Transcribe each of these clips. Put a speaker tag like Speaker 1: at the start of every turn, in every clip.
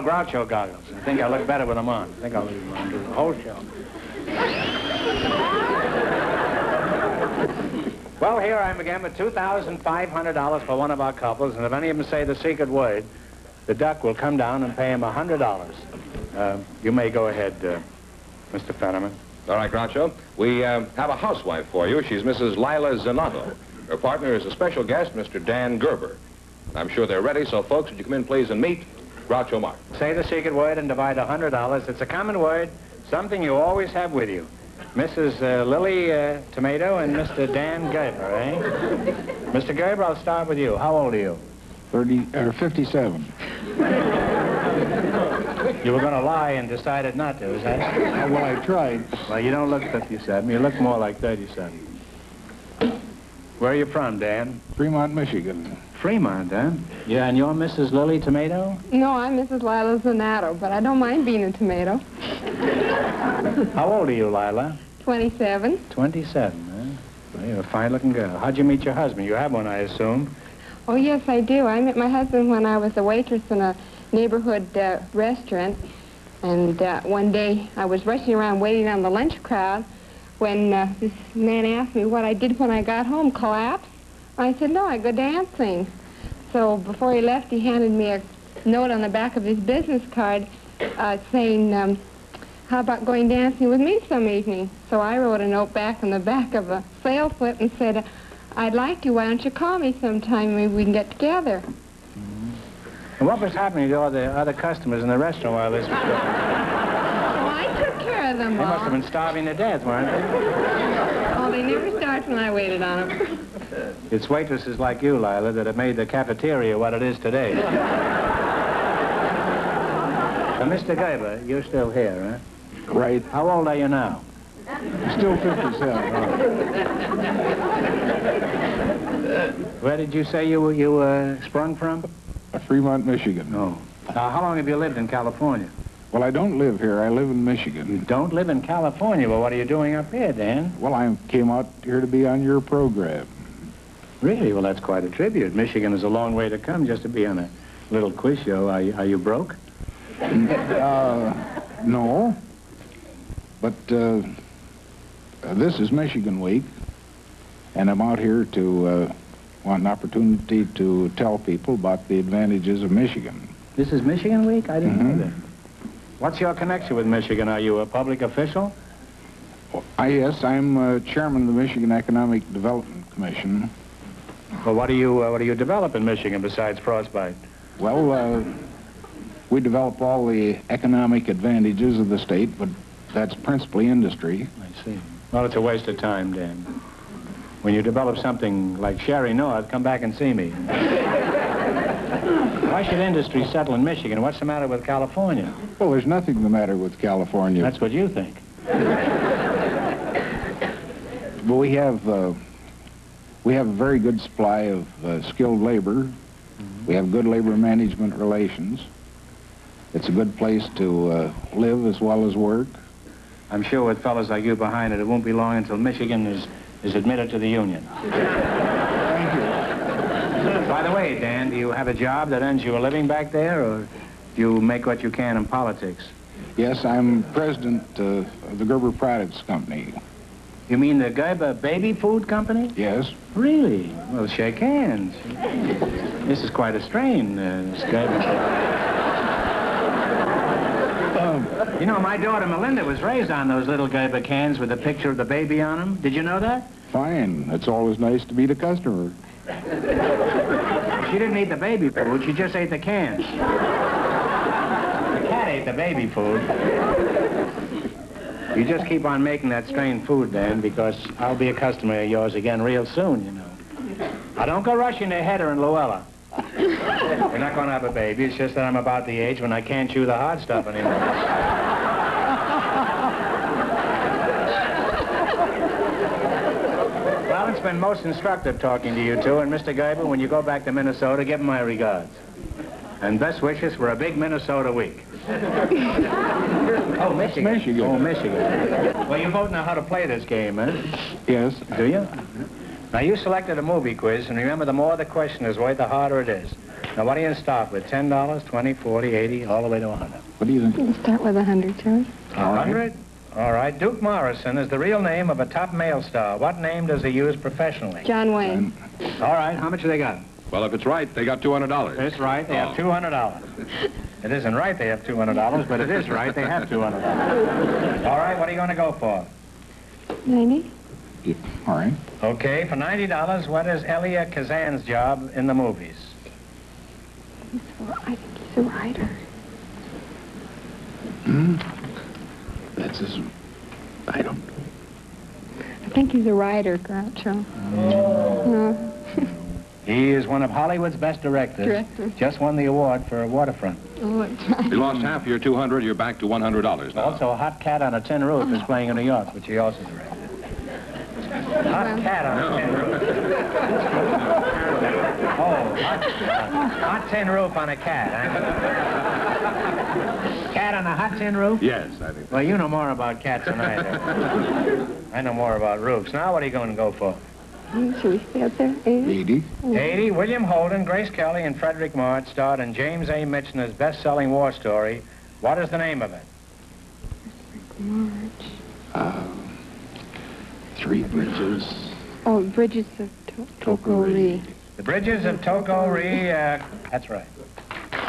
Speaker 1: called Groucho goggles. I think I look better with them on. I think I'll leave them on do the whole show. Well, here I am again with $2,500 for one of our couples, and if any of them say the secret word, the duck will come down and pay him $100. You may go ahead, Mr. Fenneman.
Speaker 2: All right, Groucho. We have a housewife for you. She's Mrs. Lila Zanato. Her partner is a special guest, Mr. Dan Gerber. I'm sure they're ready, so folks, would you come in, please, and meet Groucho Marx.
Speaker 1: Say the secret word and divide $100. It's a common word, something you always have with you. Mrs. Lily Tomato and Mr. Dan Gerber, eh? Mr. Gerber, I'll start with you. How old are you?
Speaker 3: 57.
Speaker 1: You were going to lie and decided not to, is that?
Speaker 3: Well, I tried.
Speaker 1: Well, you don't look 57. You look more like 37. Where are you from, Dan?
Speaker 3: Fremont, Michigan.
Speaker 1: Fremont, huh? Yeah, and you're Mrs. Lily Tomato?
Speaker 4: No, I'm Mrs. Lila Zanato, but I don't mind being a tomato.
Speaker 1: How old are you, Lila?
Speaker 4: 27.
Speaker 1: 27, huh? Well, you're a fine-looking girl. How'd you meet your husband? You have one, I assume.
Speaker 4: Oh, yes, I do. I met my husband when I was a waitress in a neighborhood restaurant. And one day I was rushing around waiting on the lunch crowd when this man asked me what I did when I got home. Collapse? I said, no, I go dancing. So before he left, he handed me a note on the back of his business card saying, how about going dancing with me some evening? So I wrote a note back on the back of a sales slip and said, I'd like to. Why don't you call me sometime? Maybe we can get together.
Speaker 1: And what was happening to all the other customers in the restaurant while this was going on?
Speaker 4: Oh, I took care of them
Speaker 1: They
Speaker 4: all.
Speaker 1: must have been starving to death, weren't they?
Speaker 4: Oh, they never started when I waited on them.
Speaker 1: It's waitresses like you, Lila, that have made the cafeteria what it is today. So, Mr. Gerber, you're still here, huh?
Speaker 3: Right.
Speaker 1: How old are you now?
Speaker 3: Still 57.
Speaker 1: Where did you say you sprung from?
Speaker 3: Fremont, Michigan.
Speaker 1: No. Now, how long have you lived in California?
Speaker 3: Well, I don't live here. I live in
Speaker 1: You
Speaker 3: Michigan.
Speaker 1: don't live in California. Well, what are you doing up here, Dan?
Speaker 3: Well, I came out here to be on your program.
Speaker 1: Really? Well, that's quite a tribute. Michigan is a long way to come just to be on a little quiz show. Are you broke?
Speaker 3: No. But this is Michigan Week, and I'm out here to want an opportunity to tell people about the advantages of Michigan.
Speaker 1: This is Michigan Week? I didn't know that. What's your connection with Michigan? Are you a public official?
Speaker 3: Yes, I'm chairman of the Michigan Economic Development Commission.
Speaker 1: Well, what do you develop in Michigan besides frostbite?
Speaker 3: Well, we develop all the economic advantages of the state, but that's principally industry.
Speaker 1: I see. Well, it's a waste of time, Dan. When you develop something like Sherry North, come back and see me. Why should industry settle in Michigan? What's the matter with California?
Speaker 3: Well, there's nothing the matter with California.
Speaker 1: That's what you think.
Speaker 3: But we have a very good supply of skilled labor. We have good labor management relations. It's a good place to live as well as work.
Speaker 1: I'm sure with fellas like you behind it, it won't be long until Michigan is admitted to the Union.
Speaker 3: Thank you.
Speaker 1: By the way, Dan, do you have a job that earns you a living back there, or do you make what you can in politics?
Speaker 3: Yes, I'm president of the Gerber Products Company.
Speaker 1: You mean the Gerber Baby Food Company?
Speaker 3: Yes.
Speaker 1: Really? Well, shake hands. This is quite a strain, this Gerber. You know, my daughter Melinda was raised on those little Gerber cans with a picture of the baby on them. Did you know that?
Speaker 3: Fine. It's always nice to meet a customer.
Speaker 1: She didn't eat the baby food. She just ate the cans. The cat ate the baby food. You just keep on making that strange food, Dan, because I'll be a customer of yours again real soon, you know. Now, don't go rushing to Hedda and Luella. We're not going to have a baby. It's just that I'm about the age when I can't chew the hard stuff anymore. Well, it's been most instructive talking to you two, and Mr. Gerber, when you go back to Minnesota, give him my regards. And best wishes for a big Minnesota week. Oh, Michigan.
Speaker 3: Michigan.
Speaker 1: Oh, Michigan. Well, you both know how to play this game, eh?
Speaker 3: Yes.
Speaker 1: Do you? Now, you selected a movie quiz, and remember, the more the question is worth, the harder it is. Now, what do you start with? $10, 20, 40, 80, all the way to 100.
Speaker 3: What do you think?
Speaker 4: We'll start with 100, Joey.
Speaker 1: 100? All right. Duke Morrison is the real name of a top male star. What name does he use professionally?
Speaker 4: John Wayne.
Speaker 1: All right. How much have they got?
Speaker 2: Well, if it's right, they got $200.
Speaker 1: It's right. They have $200. It isn't right they have $200, but it is right they have $200. All right. What are you going to go for?
Speaker 4: 90.
Speaker 3: Yeah, all right.
Speaker 1: Okay. For $90, what is Elia Kazan's job in the movies?
Speaker 4: I think he's a writer.
Speaker 3: That's his... I don't...
Speaker 4: I think he's a writer, Groucho. No.
Speaker 1: He is one of Hollywood's best directors. Just won the award for Waterfront.
Speaker 4: Oh, that's right.
Speaker 2: You lost half your $200, you're back to $100 now.
Speaker 1: Also, A Hot Cat on a Tin Roof is playing in New York, which he also directed. Hot Cat on a Tin Roof. Hot tin roof on a cat, huh? Cat on a hot tin roof?
Speaker 2: Yes, I think.
Speaker 1: Well, you know more about cats than I do. I know more about roofs. Now, what are you going to go for?
Speaker 4: Should we stay up there? 80?
Speaker 3: 80.
Speaker 1: 80. William Holden, Grace Kelly, and Frederick March starred in James A. Michener's best-selling war story. What is the name of it?
Speaker 4: March.
Speaker 3: Three Bridges.
Speaker 4: Oh, Bridges of Tokori.
Speaker 1: The Bridges of Tokori. That's right.
Speaker 2: Now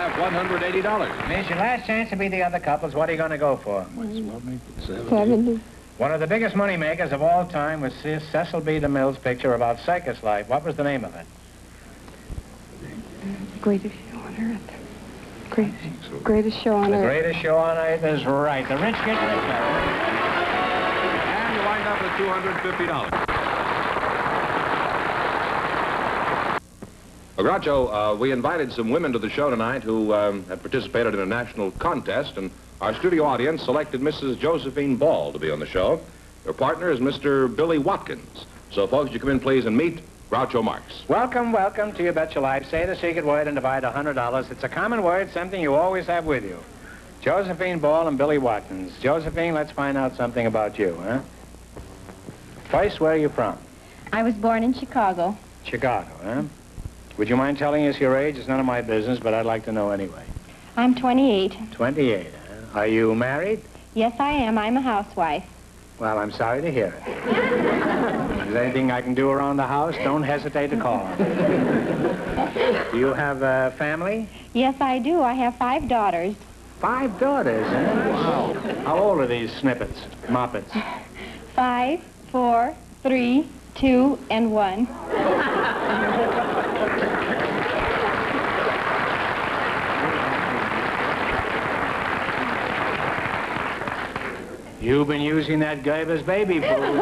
Speaker 2: have $180.
Speaker 1: Here's your last chance to be the other couples. What are you going to go for?
Speaker 3: Might as well make it 70.
Speaker 4: 70.
Speaker 1: One of the biggest money makers of all time was Cecil B. DeMille's picture about circus life. What was the name of it?
Speaker 4: Greatest show on earth. Greatest show on
Speaker 1: The
Speaker 4: earth.
Speaker 1: Greatest Show on Earth is right. The rich get richer.
Speaker 2: And you wind up with $250. Well, Groucho, we invited some women to the show tonight who have participated in a national contest, and our studio audience selected Mrs. Josephine Ball to be on the show. Her partner is Mr. Billy Watkins. So, folks, you come in, please, and meet Groucho Marx.
Speaker 1: Welcome, welcome to You Bet Your Life. Say the secret word and divide $100. It's a common word, something you always have with you. Josephine Ball and Billy Watkins. Josephine, let's find out something about you, huh? First, where are you from?
Speaker 5: I was born in Chicago.
Speaker 1: Chicago, huh? Would you mind telling us your age? It's none of my business, but I'd like to know anyway.
Speaker 5: I'm 28.
Speaker 1: 28, huh? Are you married?
Speaker 5: Yes, I am. I'm a housewife.
Speaker 1: Well, I'm sorry to hear it. If there's anything I can do around the house, don't hesitate to call. Do you have a family?
Speaker 5: Yes, I do. I have 5 daughters.
Speaker 1: 5 daughters, huh? Wow. How old are these snippets, moppets?
Speaker 5: 5, 4, 3, 2, and 1.
Speaker 1: You've been using that Gerber's baby food.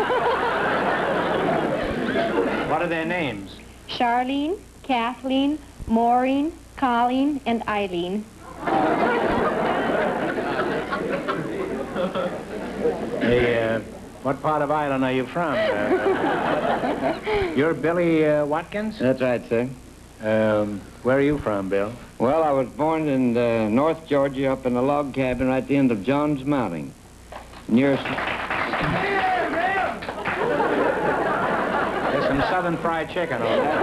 Speaker 1: What are their names?
Speaker 5: Charlene, Kathleen, Maureen, Colleen, and Eileen.
Speaker 1: Hey, what part of Ireland are you from? You're Billy Watkins?
Speaker 6: That's right, sir.
Speaker 1: Where are you from, Bill?
Speaker 6: Well, I was born in North Georgia up in a log cabin right at the end of John's Mountain. Near...
Speaker 1: There's some southern fried chicken over there.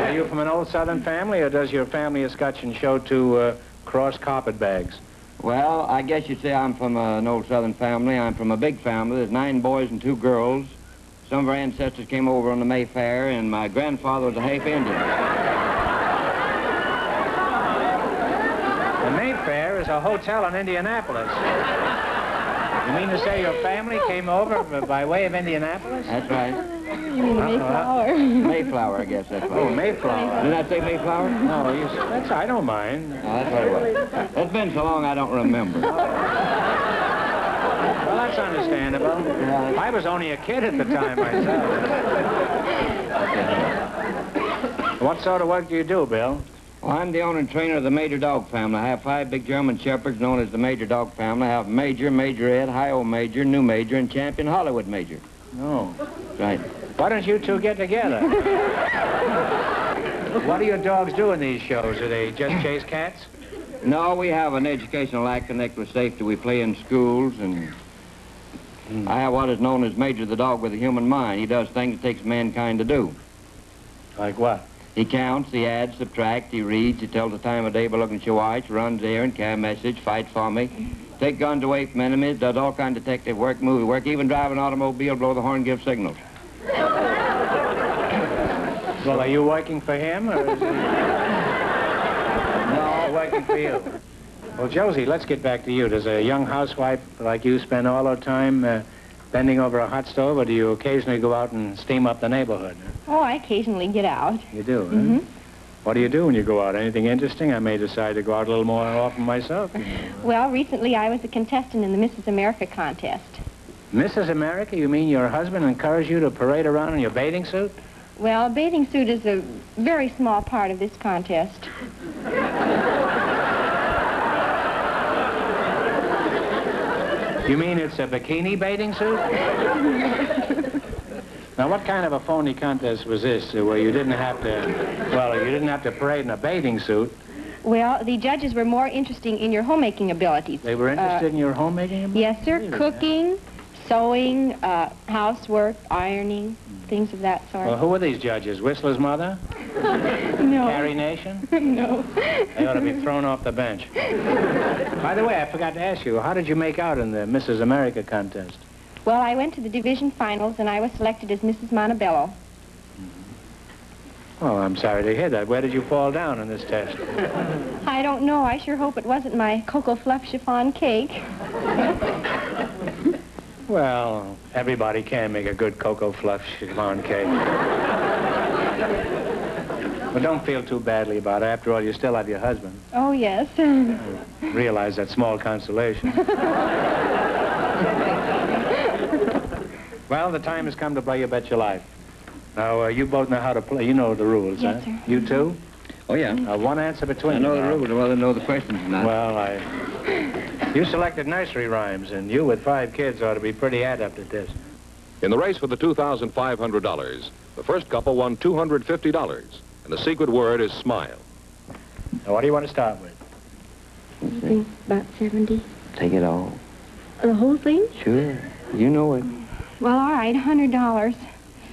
Speaker 1: Are you from an old southern family, or does your family a Scotch and show to cross carpetbags?
Speaker 6: Well, I guess you'd say I'm from an old southern family. I'm from a big family. There's 9 boys and 2 girls. Some of our ancestors came over on the Mayfair, and my grandfather was a half Indian.
Speaker 1: The Mayfair is a hotel in Indianapolis. You mean to say your family came over by way of Indianapolis?
Speaker 6: That's right.
Speaker 5: You mean Mayflower?
Speaker 6: Mayflower, I guess that's right.
Speaker 1: Oh, Mayflower.
Speaker 6: Didn't I say Mayflower?
Speaker 1: No, that's, I don't mind.
Speaker 6: Oh, that's what it was. It's been so long I don't remember.
Speaker 1: Well, that's understandable.
Speaker 6: Yeah.
Speaker 1: I was only a kid at the time myself. What sort of work do you do, Bill?
Speaker 6: Well, I'm the owner and trainer of the Major Dog family. I have 5 big German Shepherds known as the Major Dog family. I have Major, Major Ed, Hi-O Major, New Major, and Champion Hollywood Major.
Speaker 1: No.
Speaker 6: Right.
Speaker 1: Why don't you two get together? What do your dogs do in these shows? Do they just chase cats?
Speaker 6: No, we have an educational act connected with safety. We play in schools, and I have what is known as Major the Dog with a Human Mind. He does things it takes mankind to do.
Speaker 1: Like what?
Speaker 6: He counts, he adds, subtracts, he reads, he tells the time of day by looking at your watch, runs errand, carry a message, fights for me, take guns away from enemies, does all kind of detective work, movie work, even drive an automobile, blow the horn, give signals.
Speaker 1: Well, are you working for him, or is he... No, working for you. Well, Josie, let's get back to you. Does a young housewife like you spend all her time bending over a hot stove, or do you occasionally go out and steam up the neighborhood?
Speaker 5: Oh, I occasionally get out.
Speaker 1: You do, huh? What do you do when you go out? Anything interesting? I may decide to go out a little more often myself.
Speaker 5: Well, recently I was a contestant in the Mrs. America contest.
Speaker 1: Mrs. America, you mean your husband encouraged you to parade around in your bathing suit?
Speaker 5: Well, a bathing suit is a very small part of this contest.
Speaker 1: You mean it's a bikini bathing suit? Now, what kind of a phony contest was this, where you didn't have to, well, you didn't have to parade in a bathing suit?
Speaker 5: Well, the judges were more interested in your homemaking abilities.
Speaker 1: They were interested in your homemaking abilities?
Speaker 5: Yes, sir.
Speaker 1: Really?
Speaker 5: Cooking, sewing, housework, ironing, things of that sort.
Speaker 1: Well, who are these judges? Whistler's mother?
Speaker 5: No.
Speaker 1: Carrie Nation?
Speaker 5: No.
Speaker 1: They ought to be thrown off the bench. By the way, I forgot to ask you, how did you make out in the Mrs. America contest?
Speaker 5: Well, I went to the division finals, and I was selected as Mrs. Montebello.
Speaker 1: Oh, I'm sorry to hear that. Where did you fall down in this test?
Speaker 5: I don't know. I sure hope it wasn't my Cocoa Fluff chiffon cake.
Speaker 1: Well, everybody can make a good Cocoa Fluff chiffon cake. But don't feel too badly about it. After all, you still have your husband.
Speaker 5: Oh, yes.
Speaker 1: Realize that small consolation. Well, the time has come to play You Bet Your Life. Now, you both know how to play. You know the rules,
Speaker 5: Yes,
Speaker 1: huh?
Speaker 5: sir.
Speaker 1: You too?
Speaker 6: Oh, yeah.
Speaker 1: One answer between
Speaker 6: I know
Speaker 1: you
Speaker 6: the
Speaker 1: now.
Speaker 6: rules, whether I know the questions or not.
Speaker 1: Well, you selected nursery rhymes, and you with 5 kids ought to be pretty adept at this.
Speaker 2: In the race for the $2,500, the first couple won $250, and the secret word is smile.
Speaker 1: Now, what do you want to start with?
Speaker 5: About 70.
Speaker 6: Take it all.
Speaker 5: The whole thing?
Speaker 6: Sure. You know it.
Speaker 5: Well, all right, $100.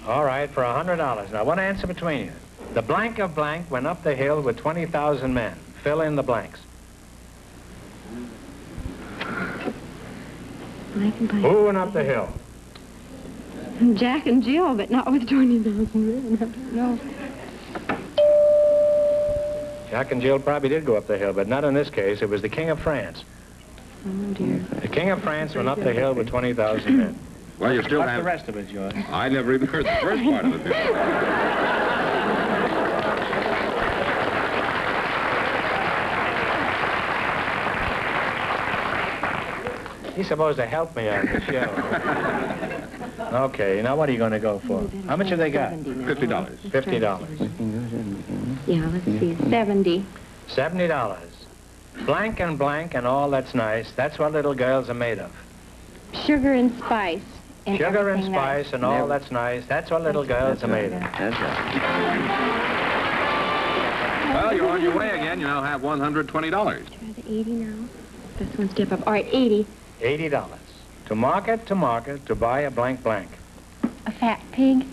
Speaker 1: All right, for $100. Now, one answer between you. The blank of blank went up the hill with 20,000 men. Fill in the blanks. Who went up the hill?
Speaker 5: Jack and Jill, but not with 20,000 men. No.
Speaker 1: Jack and Jill probably did go up the hill, but not in this case. It was the King of France.
Speaker 5: Oh, dear.
Speaker 1: The King of France went up the hill with 20,000 men.
Speaker 2: Well, you still
Speaker 1: What's
Speaker 2: have...
Speaker 1: the rest of it, George?
Speaker 2: I never even heard the first part of it.
Speaker 1: He's supposed to help me on the show. Okay, now what are you going to go for? How much have they got?
Speaker 2: $50.
Speaker 1: $50.
Speaker 5: Yeah, let's see. 70.
Speaker 1: $70. Blank and blank and all that's nice. That's what little girls are made of.
Speaker 5: Sugar and spice. And
Speaker 1: Sugar and
Speaker 5: everything
Speaker 1: spice and all that's nice. That's what little girls are made of.
Speaker 6: That's right.
Speaker 2: Well, you're on your way again. You now have $120.
Speaker 5: Try the 80 now. That's one step up. All right, 80.
Speaker 1: $80. To market, to buy a blank blank.
Speaker 5: A fat pig.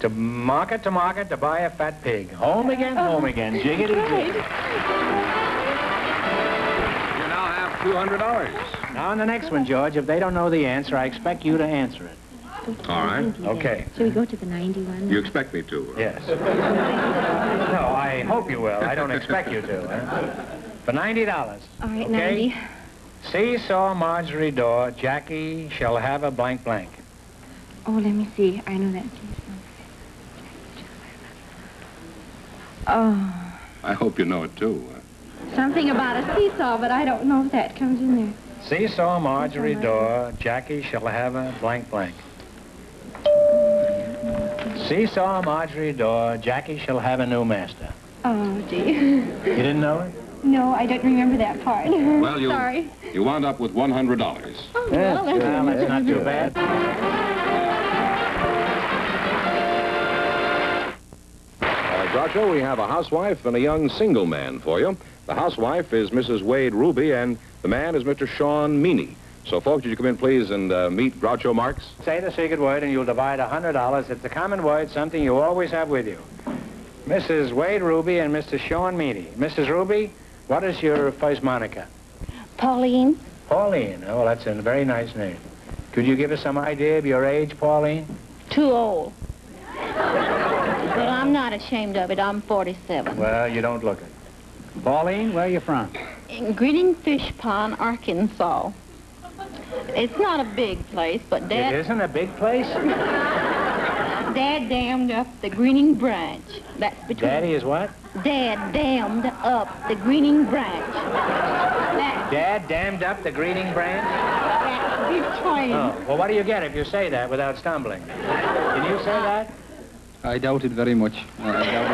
Speaker 1: To market, to buy a fat pig. Home again, jiggity jig.
Speaker 2: You now have $200.
Speaker 1: Now on the next one, George, if they don't know the answer, I expect you to answer it.
Speaker 2: All right.
Speaker 1: Okay.
Speaker 5: Should we go to the 91?
Speaker 2: You expect me to?
Speaker 1: Yes. No, I hope you will. I don't expect you to. Huh? For $90.
Speaker 5: All right,
Speaker 1: Okay?
Speaker 5: 90.
Speaker 1: Seesaw Marjorie door, Jackie shall have a blank blank.
Speaker 5: Oh, let me see. I know that. Oh,
Speaker 2: I hope you know it, too.
Speaker 5: something about a seesaw, but I don't know if that comes in there.
Speaker 1: Seesaw Marjorie door, Jackie shall have a blank blank. Seesaw Marjorie door, Jackie shall have a new master.
Speaker 5: Oh, gee.
Speaker 1: You didn't know it?
Speaker 5: No, I don't remember that part.
Speaker 2: Well,
Speaker 5: Sorry.
Speaker 2: You wound up with $100.
Speaker 5: Oh, well,
Speaker 1: That's not too bad.
Speaker 2: Groucho, we have a housewife and a young single man for you. The housewife is Mrs. Wade Ruby, and the man is Mr. Sean Meany. So, folks, would you come in, please, and meet Groucho Marx?
Speaker 1: Say the secret word and you'll divide $100. It's a common word, something you always have with you. Mrs. Wade Ruby and Mr. Sean Meany. Mrs. Ruby, what is your first moniker?
Speaker 7: Pauline.
Speaker 1: Pauline. Oh, well, that's a very nice name. Could you give us some idea of your age, Pauline?
Speaker 7: Too old. But I'm not ashamed of it. I'm 47.
Speaker 1: Well, you don't look it. Pauline, where are you from?
Speaker 7: In Grinning Fish Pond, Arkansas. It's not a big place, but Dad...
Speaker 1: It isn't a big place?
Speaker 7: Dad dammed up the greening branch. That's between...
Speaker 1: Daddy is what?
Speaker 7: Dad dammed up the greening branch.
Speaker 1: Dad dammed up the greening branch?
Speaker 7: That's between...
Speaker 1: Oh, well, what do you get if you say that without stumbling? Can you say that?
Speaker 8: I doubt it very much. I doubt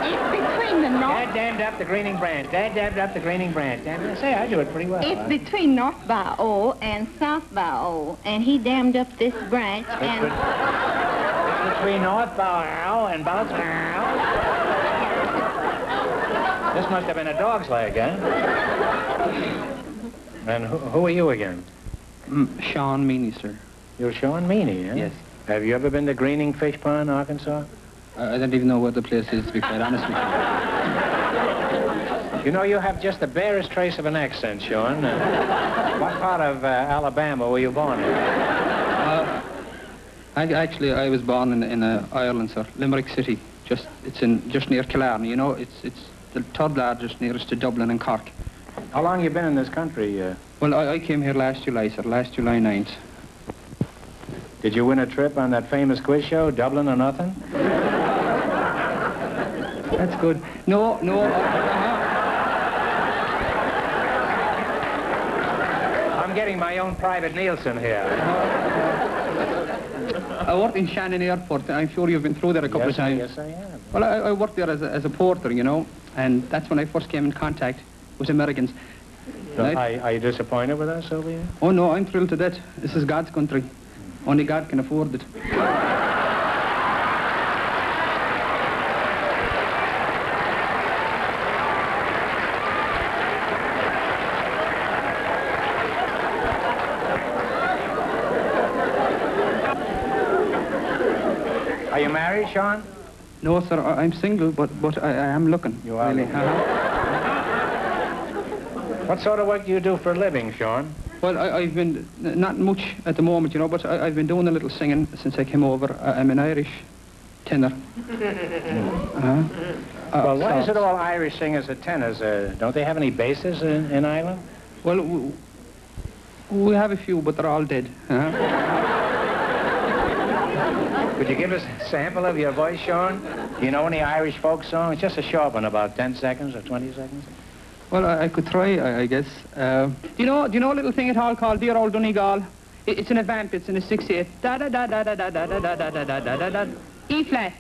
Speaker 7: It's between the north...
Speaker 1: Dad dammed up the greening branch. Dad dammed up the greenning branch. Say, I do it pretty well.
Speaker 7: It's between North Bayou and South Bayou, and he dammed up this branch and...
Speaker 1: It's between North Bayou and Bounce Bayou. This must have been a dog's leg, eh? And who are you again?
Speaker 8: Sean Meany, sir.
Speaker 1: You're Sean Meany, eh?
Speaker 8: Yes.
Speaker 1: Have you ever been to Greening Fish Pond, Arkansas?
Speaker 8: I don't even know what the place is, to be quite honest with you.
Speaker 1: You know, you have just the barest trace of an accent, Sean. What part of Alabama were you born in?
Speaker 8: I was born in Ireland, sir. Limerick City. It's just near Killarney, you know. It's the third largest nearest to Dublin and Cork.
Speaker 1: How long you been in this country?
Speaker 8: Well, I came here last July, sir. Last July 9th.
Speaker 1: Did you win a trip on that famous quiz show, Dublin or Nothing?
Speaker 8: That's good. No.
Speaker 1: I'm getting my own private Nielsen here.
Speaker 8: I worked in Shannon Airport. I'm sure you've been through there a couple of times.
Speaker 1: Yes, I have.
Speaker 8: Well, I worked there as a porter, you know, and that's when I first came in contact with Americans.
Speaker 1: So are you disappointed with us over here?
Speaker 8: Oh, no, I'm thrilled to death. This is God's country. Only God can afford it.
Speaker 1: Are you married, Sean?
Speaker 8: No, sir, I'm single, but I am looking.
Speaker 1: You are
Speaker 8: really.
Speaker 1: looking. What sort of work do you do for a living, Sean?
Speaker 8: Well, I've been, not much at the moment, you know, but I've been doing a little singing since I came over. I'm an Irish tenor.
Speaker 1: Well, why is it all Irish singers are tenors? Don't they have any basses in Ireland?
Speaker 8: Well, we have a few, but they're all dead.
Speaker 1: Could you give us a sample of your voice, Sean? Do you know any Irish folk songs? Just a short one, about 10 seconds or 20 seconds.
Speaker 8: Well, I could try, I guess. Do you know a little thing at all called Dear Old Donegal? It's in a vamp. It's in a 6/8. Da da da da da da da da da da da da da da. E flat.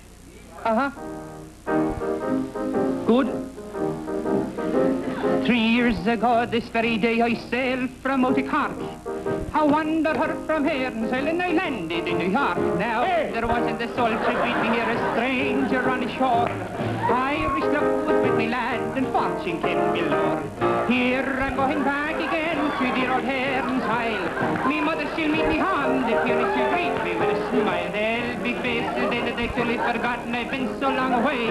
Speaker 8: Good. 3 years ago, this very day, I sailed from out of Cork. I wandered her from here and sailing, I landed in New York. Now, there wasn't a soul to greet me here, a stranger on the shore. Irish love was with me, lad, and fortune came below. Here I'm going back again to dear old Heron's Isle. Me mother, she'll meet me home, the funeral she'll greet me with a smile. They'll be faces, they'll actually forgotten I've been so long away.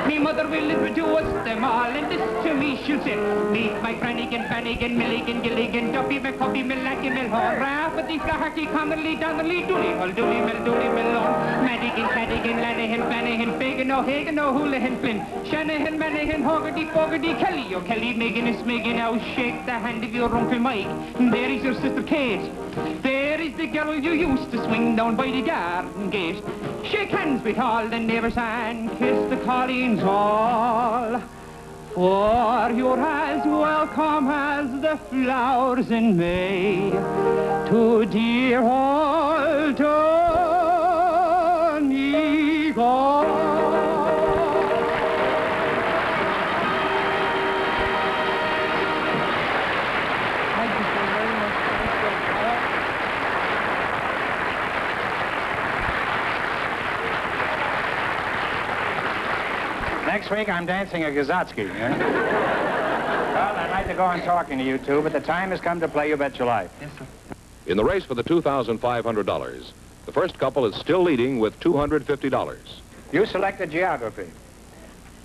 Speaker 8: Me mother will introduce them all, and this to me she'll say, meet my Brannigan, Bannigan, Milligan, Gilligan, Duffy, McCuffy, Millackie, Milhor, Rafferty, Flaherty, Connerly, Donnelly, Dooley, Dooley, Millon, Madigan, Cadigan, Lanahan, Flanahan, Fagan, O'Hagan, O'Houlihan, Flynn, Shanahan, Manahan, Hogarty, Fogarty, Kelly, O'Kelly, Megan, Megan, now shake the hand of your Uncle Mike. There is your sister Kate. There is the girl you used to swing down by the garden gate. Shake hands with all the neighbours and kiss the colleens all. For you're as welcome as the flowers in May to dear old Donegal.
Speaker 1: Next week, I'm dancing a Gazotsky. Well, I'd like to go on talking to you two, but the time has come to play You Bet Your Life.
Speaker 8: Yes, sir.
Speaker 2: In the race for the $2,500, the first couple is still leading with $250.
Speaker 1: You selected geography.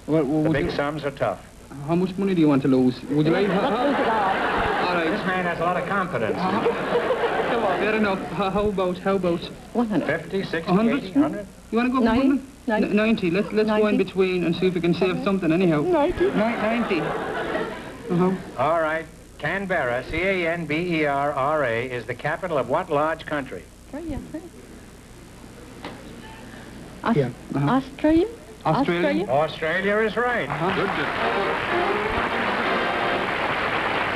Speaker 8: Well,
Speaker 1: The big sums are tough.
Speaker 8: how much money do you want to lose? Would you like... All right.
Speaker 1: This man has a lot of confidence.
Speaker 8: Fair enough. How about...
Speaker 7: 100.
Speaker 1: 50, 60,
Speaker 8: 100?
Speaker 1: 80, 100?
Speaker 8: You want to go for
Speaker 7: 90?
Speaker 8: 100? 90. Let's go in
Speaker 7: 90?
Speaker 8: between and see if we can save something anyhow. 90. 90.
Speaker 1: All right. Canberra, C-A-N-B-E-R-R-A, is the capital of what large country?
Speaker 7: Australia.
Speaker 8: Yeah.
Speaker 7: Australia?
Speaker 8: Australia?
Speaker 1: Australia is right.
Speaker 2: Good.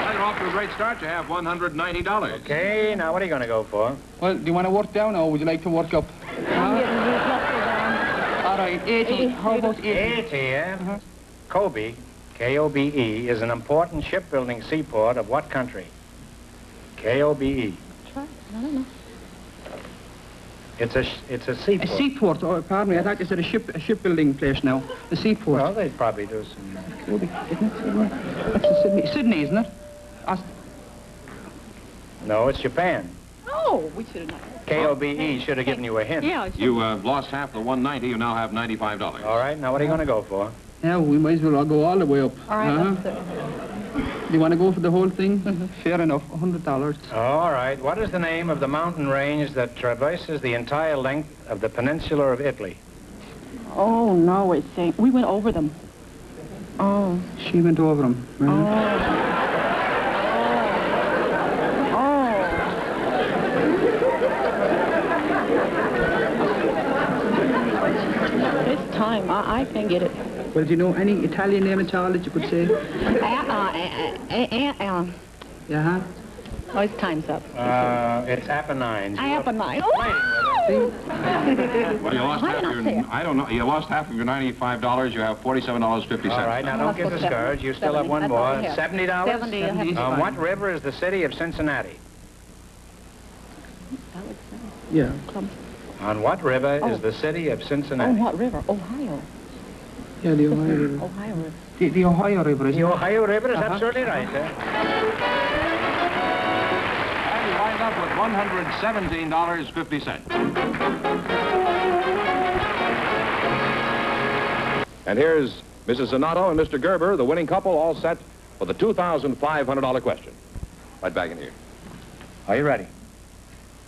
Speaker 2: Well, you're off to a great start. You have $190.
Speaker 1: Okay, now what are you going to go for?
Speaker 8: Well, do you want to work down or would you like to work up? All right, 80. How about 80?
Speaker 1: 80, yeah? Kobe, K-O-B-E, is an important shipbuilding seaport of what country? K-O-B-E.
Speaker 7: I don't know.
Speaker 1: It's a seaport.
Speaker 8: A seaport. Oh, pardon me. I thought you said a shipbuilding place now. A seaport.
Speaker 1: Well, they'd probably do some...
Speaker 8: Kobe, isn't it? That's Sydney. Sydney, isn't it?
Speaker 1: No, it's Japan.
Speaker 7: Oh, we should have known.
Speaker 1: K-O-B-E should have given you a hint.
Speaker 7: Yeah.
Speaker 2: You lost half the $190. You now have $95.
Speaker 1: All right, now what are you going to go for?
Speaker 8: Yeah, we might as well go all the way up.
Speaker 7: All right, let's
Speaker 8: Do you want to go for the whole thing? Fair enough. $100.
Speaker 1: All right, what is the name of the mountain range that traverses the entire length of the peninsula of Italy?
Speaker 7: Oh, no, it's saying... We went over them. Oh.
Speaker 8: She went over them.
Speaker 7: This time, I can get it.
Speaker 8: Well, do you know any Italian name at all that you could say? Yeah.
Speaker 7: Oh, his time's up.
Speaker 1: It's Apennines.
Speaker 7: Apennine.
Speaker 2: Well, you lost half your... I don't know. You lost half of your $95. You have $47.50.
Speaker 1: All right, now don't get discouraged. You still have one more. $70?
Speaker 7: 70.
Speaker 1: On what river is the city of Cincinnati?
Speaker 8: Yeah.
Speaker 1: On what river is the city of
Speaker 7: Oh,
Speaker 1: Cincinnati?
Speaker 7: what river? Ohio.
Speaker 8: Yeah, the Ohio River.
Speaker 7: Ohio River.
Speaker 8: The Ohio River, isn't
Speaker 1: The
Speaker 8: it?
Speaker 1: Ohio River is absolutely right.
Speaker 2: And you wind up with $117.50. And here's Mrs. Zanato and Mr. Gerber, the winning couple, all set for the $2,500 question. Right back in here.
Speaker 1: Are you ready?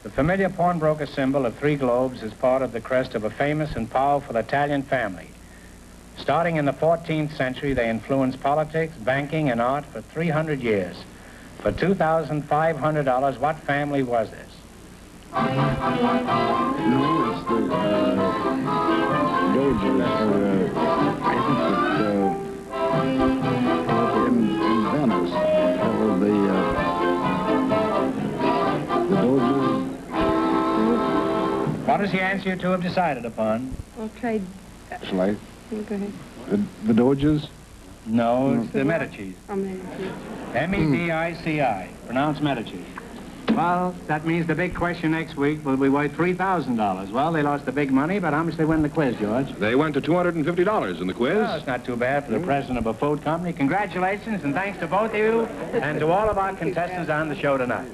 Speaker 1: The familiar pawnbroker symbol of 3 globes is part of the crest of a famous and powerful Italian family. Starting in the 14th century, they influenced politics, banking, and art for 300 years. For $2,500, what family was this?
Speaker 3: No, it's the Doges, I think that in Venice, the Doges.
Speaker 1: What is the answer you two have decided upon?
Speaker 4: I'll try...
Speaker 3: Shall I?
Speaker 4: Go ahead.
Speaker 3: The Doges?
Speaker 1: No, it's the Medicis.
Speaker 4: Medici.
Speaker 1: M-E-D-I-C-I. Pronounced Medici. Well, that means the big question next week will be worth $3,000. Well, they lost the big money, but how much they win the quiz, George?
Speaker 2: They went to $250 in the quiz.
Speaker 1: Well, it's not too bad for the president of a food company. Congratulations, and thanks to both of you and to all of our contestants on the show tonight.